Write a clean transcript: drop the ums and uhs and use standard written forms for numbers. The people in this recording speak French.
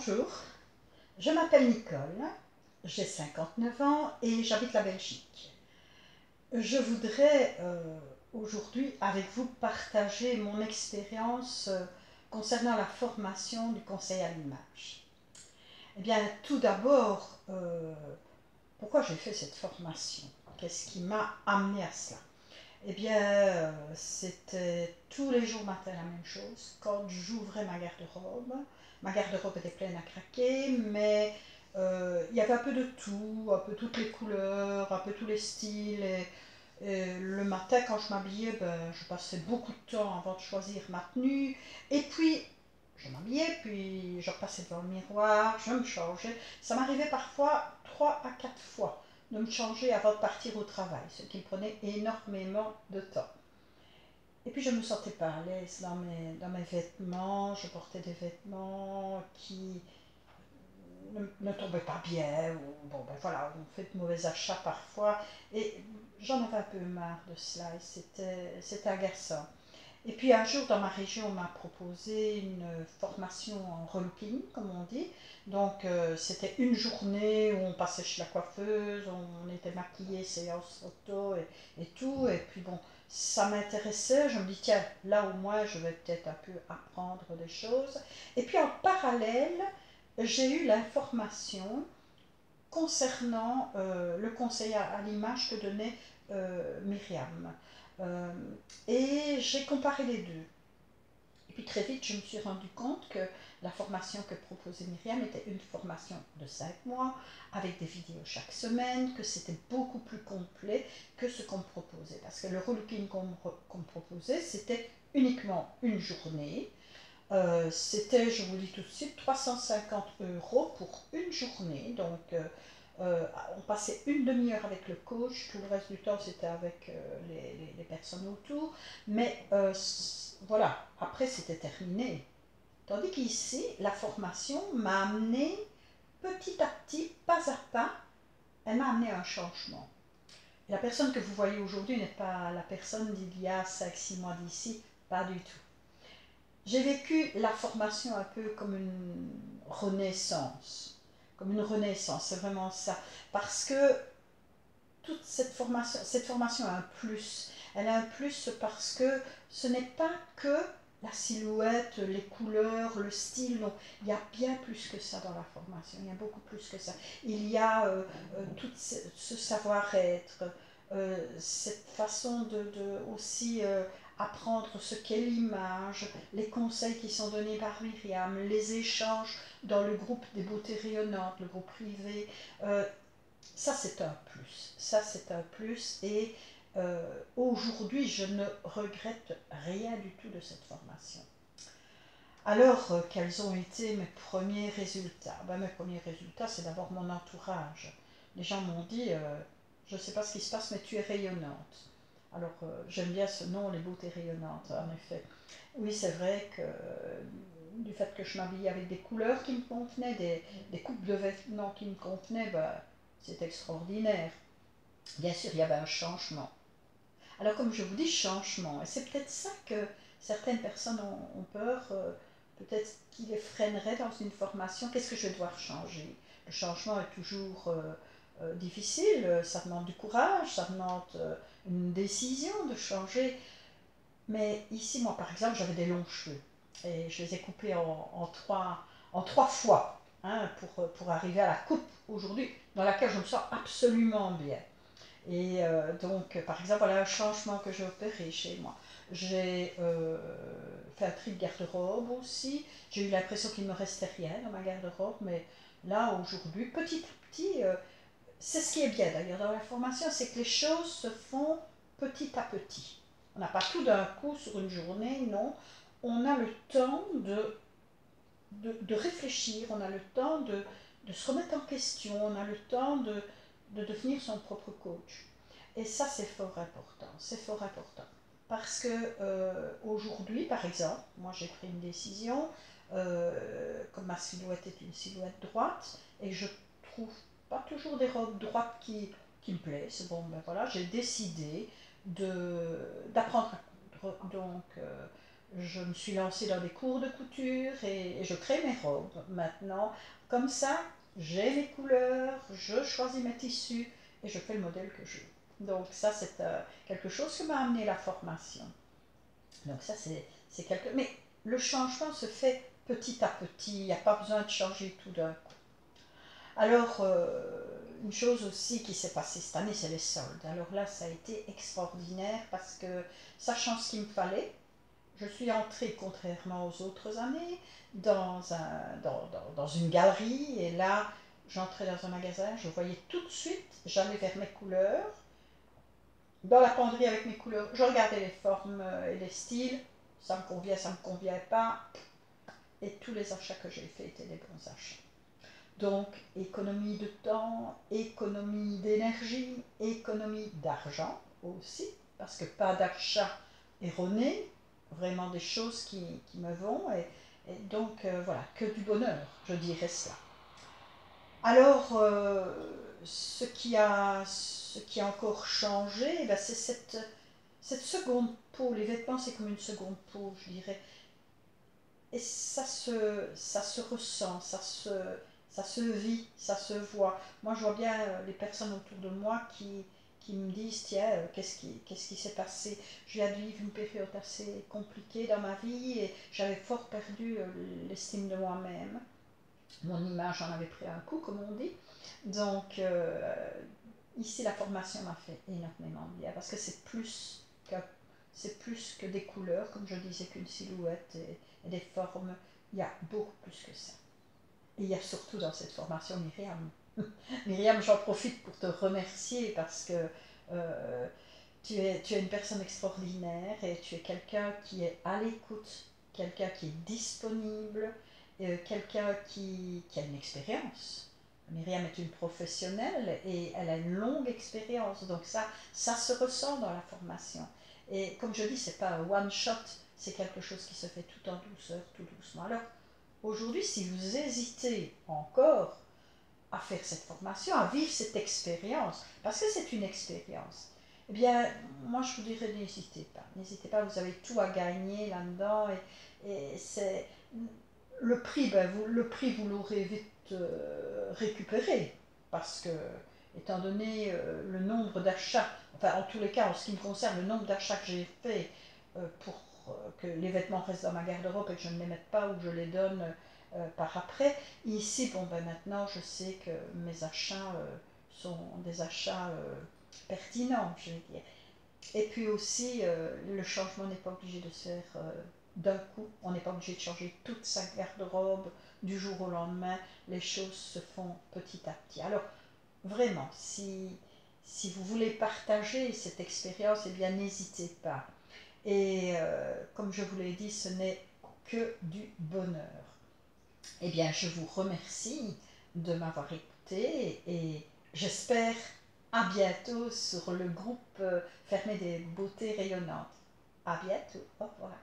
Bonjour, je m'appelle Nicole, j'ai 59 ans et j'habite la Belgique. Je voudrais aujourd'hui avec vous partager mon expérience concernant la formation du conseil à l'image. Eh bien, tout d'abord, pourquoi j'ai fait cette formation? Qu'est-ce qui m'a amené à cela? Eh bien, c'était tous les jours matin la même chose. Quand j'ouvrais ma garde-robe était pleine à craquer, mais il y avait un peu de tout, un peu toutes les couleurs, un peu tous les styles. Et le matin, quand je m'habillais, ben, je passais beaucoup de temps avant de choisir ma tenue. Et puis, je m'habillais, puis je repassais devant le miroir, je me changeais. Ça m'arrivait parfois 3 à 4 fois de me changer avant de partir au travail, ce qui me prenait énormément de temps. Et puis je ne me sentais pas à l'aise dans mes vêtements, je portais des vêtements qui ne tombaient pas bien, ou bon ben voilà, on fait de mauvais achats parfois, et j'en avais un peu marre de cela, et c'était agaçant. Et puis un jour, dans ma région, on m'a proposé une formation en relooking, comme on dit. Donc c'était une journée où on passait chez la coiffeuse, on était maquillé, séance photo et tout. Et puis bon, ça m'intéressait. Je me dis, tiens, là au moins, je vais peut-être un peu apprendre des choses. Et puis en parallèle, j'ai eu l'information concernant le conseil à l'image que donnait Myriam. Euh, et j'ai comparé les deux. Et puis très vite, je me suis rendu compte que la formation que proposait Myriam était une formation de 5 mois, avec des vidéos chaque semaine, que c'était beaucoup plus complet que ce qu'on me proposait. Parce que le relooking qu'on me proposait, c'était uniquement une journée. C'était, je vous dis tout de suite, 350 € pour une journée. Donc, on passait une demi-heure avec le coach, tout le reste du temps c'était avec les personnes autour. Mais voilà, après c'était terminé. Tandis qu'ici, la formation m'a amené petit à petit, pas à pas, elle m'a amené à un changement. Et la personne que vous voyez aujourd'hui n'est pas la personne d'il y a 5 6 mois d'ici, pas du tout. J'ai vécu la formation un peu comme une renaissance. Comme une renaissance, c'est vraiment ça. Parce que toute cette formation a un plus. Elle a un plus parce que ce n'est pas que la silhouette, les couleurs, le style, non. Il y a bien plus que ça dans la formation, il y a beaucoup plus que ça. Il y a tout ce savoir-être, cette façon de aussi apprendre ce qu'est l'image, les conseils qui sont donnés par Myriam, les échanges dans le groupe des beautés rayonnantes, le groupe privé. Ça c'est un plus, ça c'est un plus et aujourd'hui je ne regrette rien du tout de cette formation. Alors quels ont été mes premiers résultats? Mes premiers résultats c'est d'abord mon entourage. Les gens m'ont dit je ne sais pas ce qui se passe mais tu es rayonnante. Alors j'aime bien ce nom, les beautés rayonnantes en effet. Oui c'est vrai que du fait que je m'habillais avec des couleurs qui me convenaient, des coupes de vêtements qui me convenaient, c'est extraordinaire. Bien sûr, il y avait un changement. Alors, comme je vous dis, changement. Et c'est peut-être ça que certaines personnes ont peur, peut-être qui les freinerait dans une formation. Qu'est-ce que je vais devoir changer? Le changement est toujours difficile, ça demande du courage, ça demande une décision de changer. Mais ici, moi, par exemple, j'avais des longs cheveux. Et je les ai coupés en trois fois, hein, pour arriver à la coupe aujourd'hui, dans laquelle je me sens absolument bien. Et donc, par exemple, voilà un changement que j'ai opéré chez moi. J'ai fait un tri de garde-robe aussi. J'ai eu l'impression qu'il ne me restait rien dans ma garde-robe, mais là, aujourd'hui, petit à petit, c'est ce qui est bien d'ailleurs dans la formation, c'est que les choses se font petit à petit. On n'a pas tout d'un coup sur une journée, non. On a le temps de réfléchir, on a le temps de se remettre en question, on a le temps de devenir son propre coach. Et ça, c'est fort important. C'est fort important. Parce que aujourd'hui, par exemple, moi j'ai pris une décision, comme ma silhouette est une silhouette droite, et je trouve pas toujours des robes droites qui me plaisent. Bon, ben voilà, j'ai décidé d'apprendre à coudre. Donc, Je me suis lancée dans des cours de couture et je crée mes robes. Maintenant, comme ça, j'ai mes couleurs, je choisis mes tissus et je fais le modèle que je veux. Donc ça, c'est quelque chose que m'a amené la formation. Donc ça, c'est quelque... Mais le changement se fait petit à petit. Il n'y a pas besoin de changer tout d'un coup. Alors, une chose aussi qui s'est passée cette année, c'est les soldes. Alors là, ça a été extraordinaire parce que, sachant ce qu'il me fallait, je suis entrée, contrairement aux autres années, dans une galerie. Et là, j'entrais dans un magasin, je voyais tout de suite, j'allais vers mes couleurs, dans la penderie avec mes couleurs, je regardais les formes et les styles, ça me convient, ça me convient pas, et tous les achats que j'ai faits étaient des bons achats. Donc, économie de temps, économie d'énergie, économie d'argent aussi, parce que pas d'achat erroné, vraiment des choses qui me vont, et donc voilà, que du bonheur, je dirais cela. Alors, ce qui a encore changé, eh ben, c'est cette seconde peau. Les vêtements, c'est comme une seconde peau, je dirais. Et ça se ressent, ça se vit, ça se voit. Moi, je vois bien les personnes autour de moi qui me disent, tiens, qu'est-ce qui s'est passé? Je viens de vivre une période assez compliquée dans ma vie et j'avais fort perdu l'estime de moi-même. Mon image en avait pris un coup, comme on dit. Donc, ici, la formation m'a fait énormément de bien parce que c'est plus que des couleurs, comme je disais, qu'une silhouette et des formes. Il y a beaucoup plus que ça. Et il y a surtout dans cette formation Myriam. Myriam, j'en profite pour te remercier parce que tu es une personne extraordinaire et tu es quelqu'un qui est à l'écoute, quelqu'un qui est disponible, quelqu'un qui a une expérience. Myriam est une professionnelle et elle a une longue expérience, donc ça se ressent dans la formation. Et comme je dis, c'est pas un one shot, c'est quelque chose qui se fait tout en douceur, tout doucement. Alors aujourd'hui, si vous hésitez encore à faire cette formation, à vivre cette expérience, parce que c'est une expérience, eh bien, moi je vous dirais n'hésitez pas, vous avez tout à gagner là-dedans et c'est le prix vous l'aurez vite récupéré parce que étant donné le nombre d'achats, enfin en tous les cas en ce qui me concerne le nombre d'achats que j'ai fait pour que les vêtements restent dans ma garde-robe et que je ne les mette pas ou que je les donne par après. Ici, bon ben maintenant je sais que mes achats sont des achats pertinents, je vais dire. Et puis aussi, le changement n'est pas obligé de se faire d'un coup. On n'est pas obligé de changer toute sa garde-robe du jour au lendemain. Les choses se font petit à petit. Alors, vraiment, si vous voulez partager cette expérience, eh bien, n'hésitez pas. Et comme je vous l'ai dit, ce n'est que du bonheur. Eh bien, je vous remercie de m'avoir écouté et j'espère à bientôt sur le groupe fermé des beautés rayonnantes. À bientôt, au revoir.